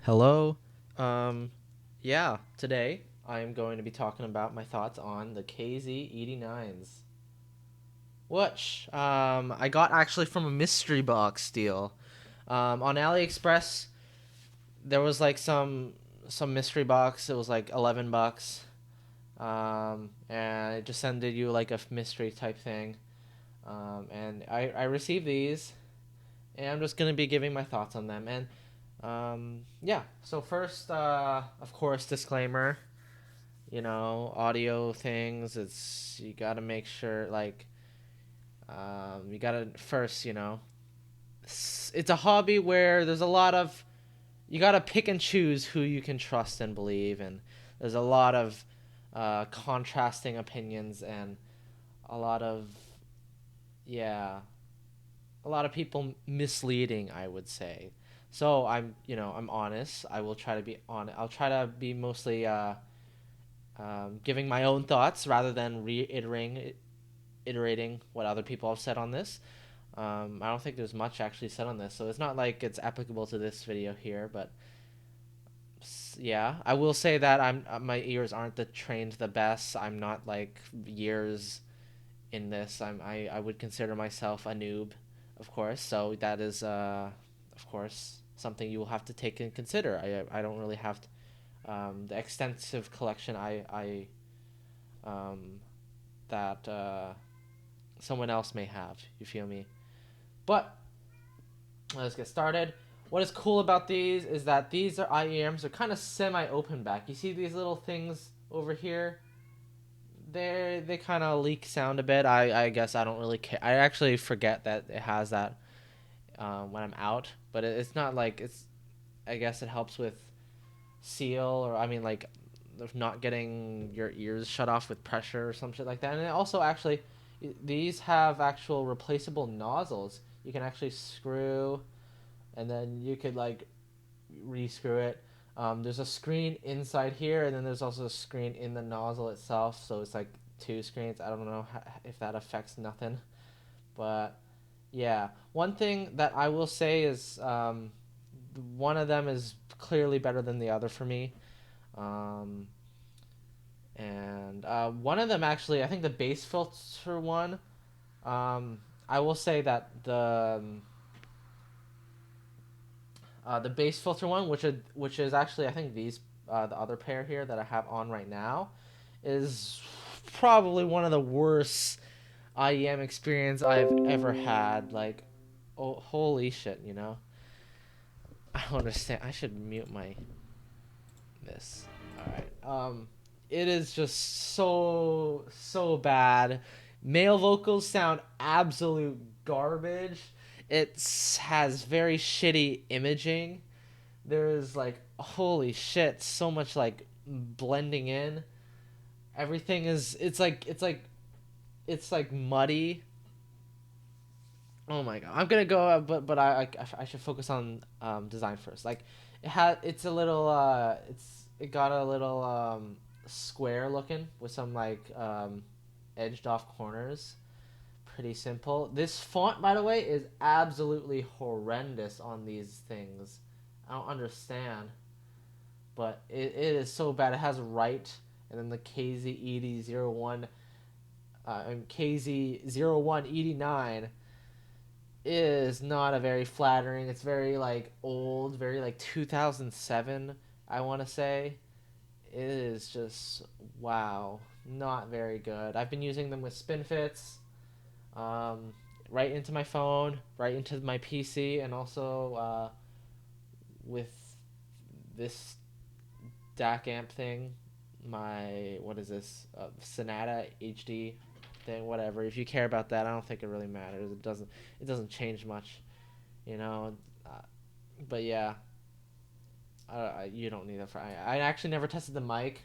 Hello. Um, yeah, today I am going to be talking about my thoughts on the KZ-89s, which I got actually from a mystery box deal. On AliExpress, there was like some mystery box. It was like $11, and it just sended you like a mystery type thing. And I received these, and I'm just gonna be giving my thoughts on them. And yeah. So first, of course, disclaimer. Audio things. It's you gotta make sure like you gotta first. It's a hobby where there's a lot of you gotta pick and choose who you can trust and believe, and there's a lot of contrasting opinions and a lot of yeah a lot of people misleading, I would say. So I'm honest. I will try to be on. I'll try to be mostly giving my own thoughts rather than iterating what other people have said on this. I don't think there's much actually said on this, so it's not like it's applicable to this video here. But yeah, I will say that my ears aren't trained the best. I'm not like years in this. I would consider myself a noob, of course. So that is of course something you will have to take and consider. I don't really have the extensive collection I um, that someone else may have. You feel me? But let's get started. What is cool about these is that these are IEMs. They're kind of semi-open back. You see these little things over here? They kind of leak sound a bit. I guess I don't really care. I actually forget that it has that when I'm out, but it's not like it's. I guess it helps with seal, or I mean like of not getting your ears shut off with pressure or some shit like that. And it also actually these have actual replaceable nozzles. You can actually screw, and then you could like rescrew it. There's a screen inside here, and then there's also a screen in the nozzle itself. So it's like two screens. I don't know if that affects nothing, but yeah. One thing that I will say is one of them is clearly better than the other for me. Um, and one of them actually, I think the bass filter one. Um, I will say that the bass filter one, which is actually I think these the other pair here that I have on right now, is probably one of the worst IEM experience I've ever had. Like, oh holy shit, I don't understand. I should mute my this. All right. It is just so bad. Male vocals sound absolute garbage. It has very shitty imaging. There's like holy shit, so much like blending in. Everything is it's like muddy. Oh my god, I'm gonna go, but I should focus on design first. Like it's a little it got a little square looking with some like edged off corners. Pretty simple. This font, by the way, is absolutely horrendous on these things. I don't understand, but it is so bad. It has right, and then the KZ8001 and KZ0189 is not a very flattering. It's very like old, very like 2007, I want to say. It is just wow, not very good. I've been using them with SpinFits, um, right into my phone, right into my PC, and also with this DAC amp thing. My what is this Sonata HD thing? Whatever. If you care about that, I don't think it really matters. It doesn't change much, you know. Uh, but yeah, you don't need that for. I actually never tested the mic.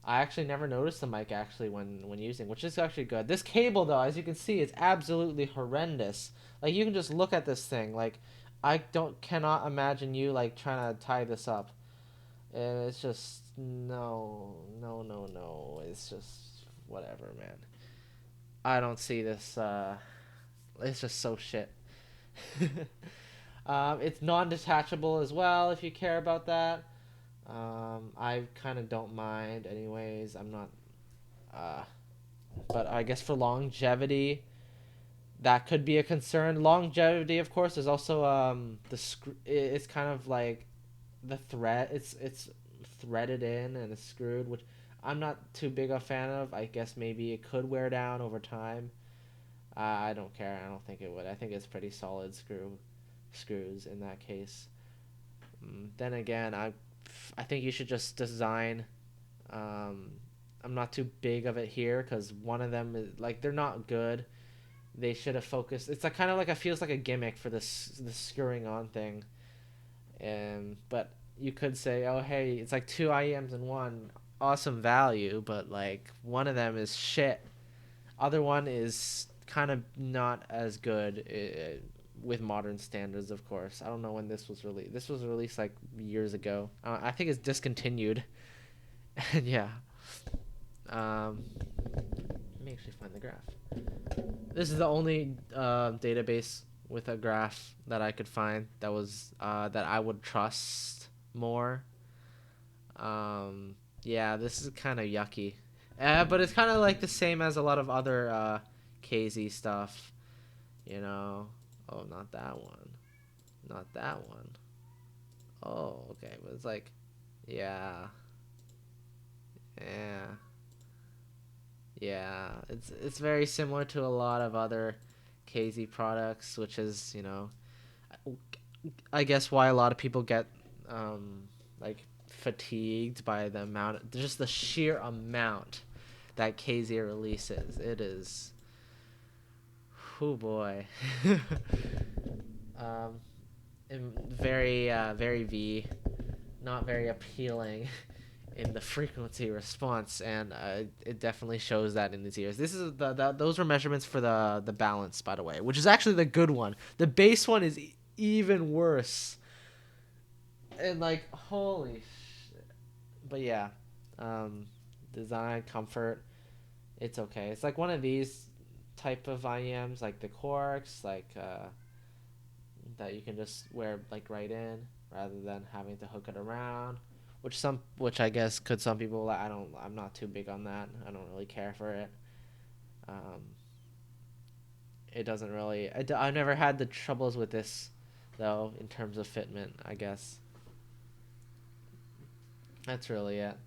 I actually never noticed the mic actually when using, which is actually good. This cable though, as you can see, it's absolutely horrendous. Like you can just look at this thing. Like I don't cannot imagine you like trying to tie this up. And it's just no, no, no, no. It's just whatever, man. I don't see this. It's just so shit. It's non-detachable as well if you care about that. I kind of don't mind, anyways. I'm not. Uh, but I guess for longevity, that could be a concern. Longevity, of course, is also It's kind of like the thread. It's threaded in and it's screwed, which I'm not too big a fan of. I guess maybe it could wear down over time. I don't care. I don't think it would. I think it's pretty solid screws in that case. Then again, I think you should just design. Um, I'm not too big of it here because one of them is like they're not good. They should have focused. It's like kind of like it feels like a gimmick for this screwing on thing. But you could say, oh hey, it's like two IEMs in one, awesome value, but like one of them is shit. Other one is kind of not as good with modern standards, of course. I don't know when this was released. This was released like years ago. I think it's discontinued. And yeah. Let me actually find the graph. This is the only database with a graph that I could find that I would trust more. Yeah, this is kind of yucky. But it's kind of like the same as a lot of other KZ stuff, you know. Oh, not that one. Not that one. Oh, okay. But it's like, yeah, yeah, yeah. It's very similar to a lot of other KZ products, which is, I guess why a lot of people get like fatigued by the amount, just the sheer amount that KZ releases. It is, oh boy, um, very V, not very appealing in the frequency response, and it definitely shows that in these ears. This is those were measurements for the balance, by the way, which is actually the good one. The bass one is even worse, and like holy shit. But yeah, um, design comfort, it's okay. It's like one of these type of IEMs, like the Quarks, like that you can just wear like right in rather than having to hook it around. Which I guess could some people. I'm not too big on that. I don't really care for it. Um, it doesn't really. I've never had the troubles with this, though, in terms of fitment. I guess that's really it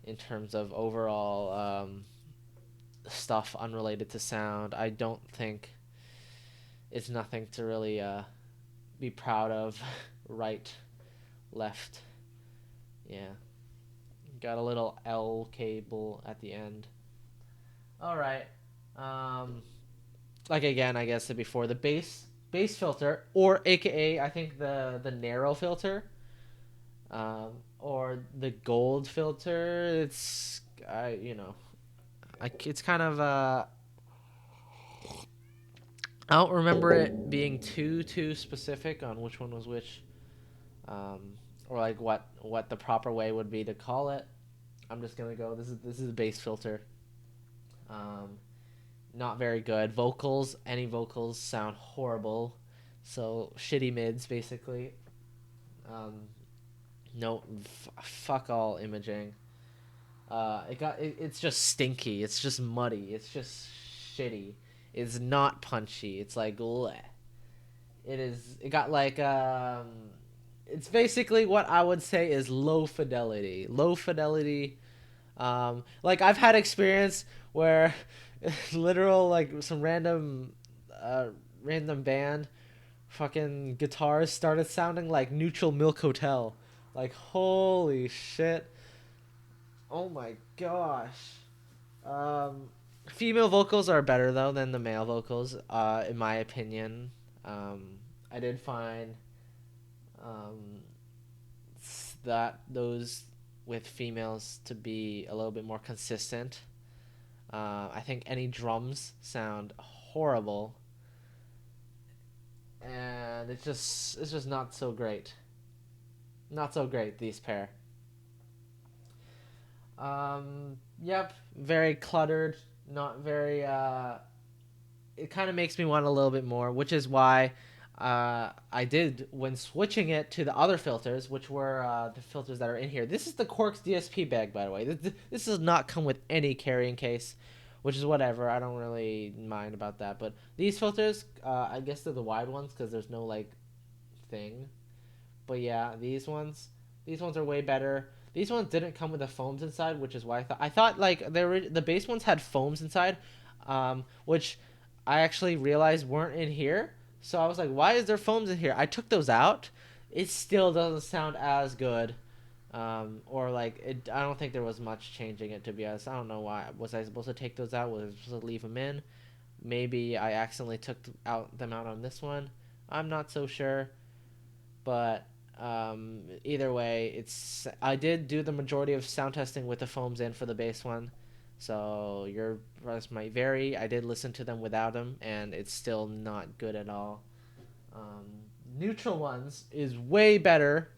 in terms of overall stuff unrelated to sound. I don't think it's nothing to really be proud of. Right, left, yeah. Got a little L cable at the end. All right. Um, like again, I guess before the bass filter, or AKA I think the narrow filter, or the gold filter. It's it's kind of I don't remember it being too specific on which one was which, um, or like what the proper way would be to call it. I'm just gonna go. This is a bass filter. Um, Not very good. Vocals, any vocals sound horrible. So shitty mids basically. Um, no, fuck all imaging. It's just stinky. It's just muddy. It's just shitty. It's not punchy. It's like bleh. It is. It got like It's basically what I would say is low fidelity. Low fidelity. Like I've had experience where literal like some uh random band fucking guitars started sounding like Neutral Milk Hotel. Like holy shit. Oh my gosh. Um Female vocals are better though than the male vocals in my opinion. I did find um that those with females to be a little bit more consistent. I think any drums sound horrible, and it's just not so great. Not so great these pair. Yep, very cluttered. Not very. It kind of makes me want a little bit more, which is why I did when switching it to the other filters, which were the filters that are in here. This is the Quarks DSP bag, by the way. This does not come with any carrying case, which is whatever. I don't really mind about that. But these filters, I guess they're the wide ones because there's no like thing. But yeah, these ones are way better. These ones didn't come with the foams inside, which is why I thought like the base ones had foams inside, which I actually realized weren't in here. So I was like, why is there foams in here? I took those out. It still doesn't sound as good. Or like it, I don't think there was much changing it, to be honest. I don't know why. Was I supposed to take those out? Was I supposed to leave them in? Maybe I accidentally took them out on this one. I'm not so sure, but either way, it's I did do the majority of sound testing with the foams in for the bass one, so your price might vary. I did listen to them without them, and it's still not good at all. Um, Neutral ones is way better,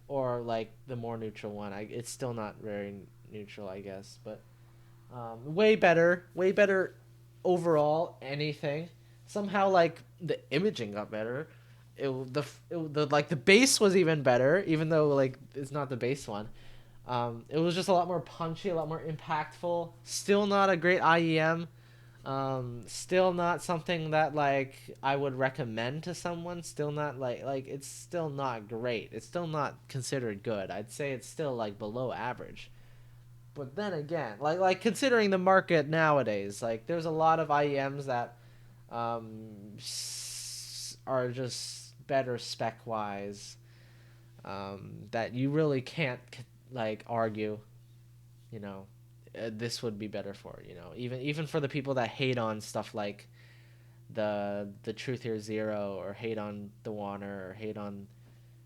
or like the more neutral one. It's still not very neutral, I guess, but way better overall. Anything somehow like the imaging got better. The like the bass was even better, even though like it's not the bass one. It was just a lot more punchy, a lot more impactful. Still not a great IEM. Still not something that like I would recommend to someone. Still not like it's still not great. It's still not considered good. I'd say it's still like below average. But then again, like considering the market nowadays, like there's a lot of IEMs that are just better spec wise, that you really can't like argue. You know, this would be better for, you know, even for the people that hate on stuff like the Truth Here Zero, or hate on the Warner, or hate on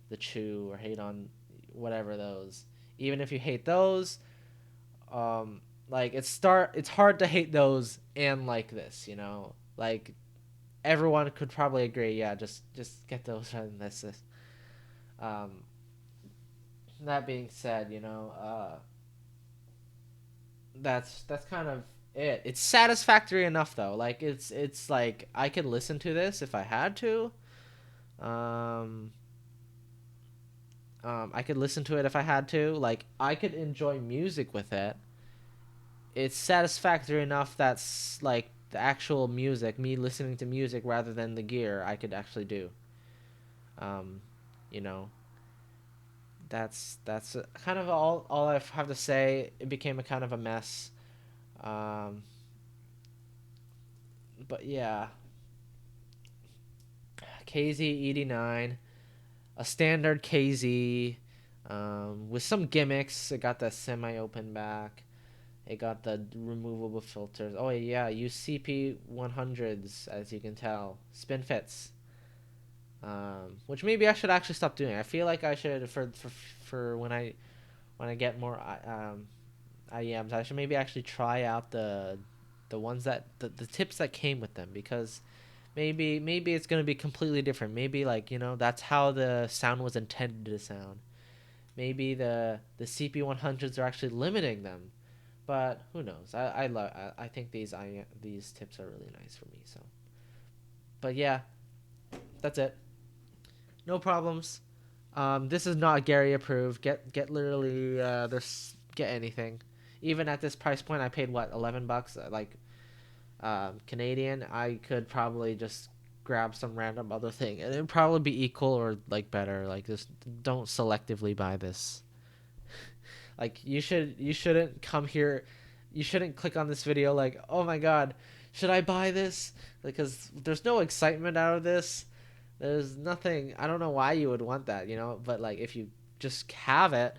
the Chew, or hate on whatever those. Even if you hate those, like it's hard to hate those and like this, you know, like everyone could probably agree. Yeah, just get those and this. Um, that being said, you know, that's kind of it. It's satisfactory enough though. Like it's like I could listen to this if I had to. Um, I could listen to it if I had to. Like I could enjoy music with it. It's satisfactory enough that's like the actual music, me listening to music rather than the gear, I could actually do. Um, you know, that's kind of all I have to say. It became a kind of a mess. Um, but yeah, KZ-89, a standard KZ, with some gimmicks. It got the semi-open back. It got the removable filters. Oh yeah, use CP100s, as you can tell. Spin fits. Which maybe I should actually stop doing. I feel like I should for when I get more IEMs, I should maybe actually try out the ones that the tips that came with them, because maybe it's gonna be completely different. Maybe like, you know, that's how the sound was intended to sound. Maybe the CP100s are actually limiting them, but who knows? I think these tips are really nice for me. So, but yeah, that's it. No problems. This is not Gary approved. Get literally this get anything. Even at this price point, I paid what, $11, like Canadian. I could probably just grab some random other thing, and it'd probably be equal or like better. Like just don't selectively buy this. Like you shouldn't come here. You shouldn't click on this video like, oh my god, should I buy this? Because there's no excitement out of this. There's nothing. I don't know why you would want that, you know. But like, if you just have it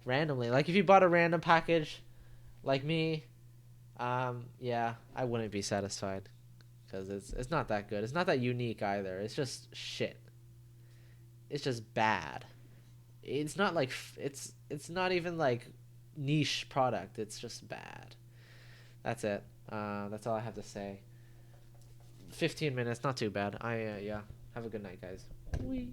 randomly, like if you bought a random package, like me, yeah, I wouldn't be satisfied because it's not that good. It's not that unique either. It's just shit. It's just bad. It's not like it's not even like niche product. It's just bad. That's it. That's all I have to say. 15 minutes, not too bad. I yeah. Have a good night, guys. Whee.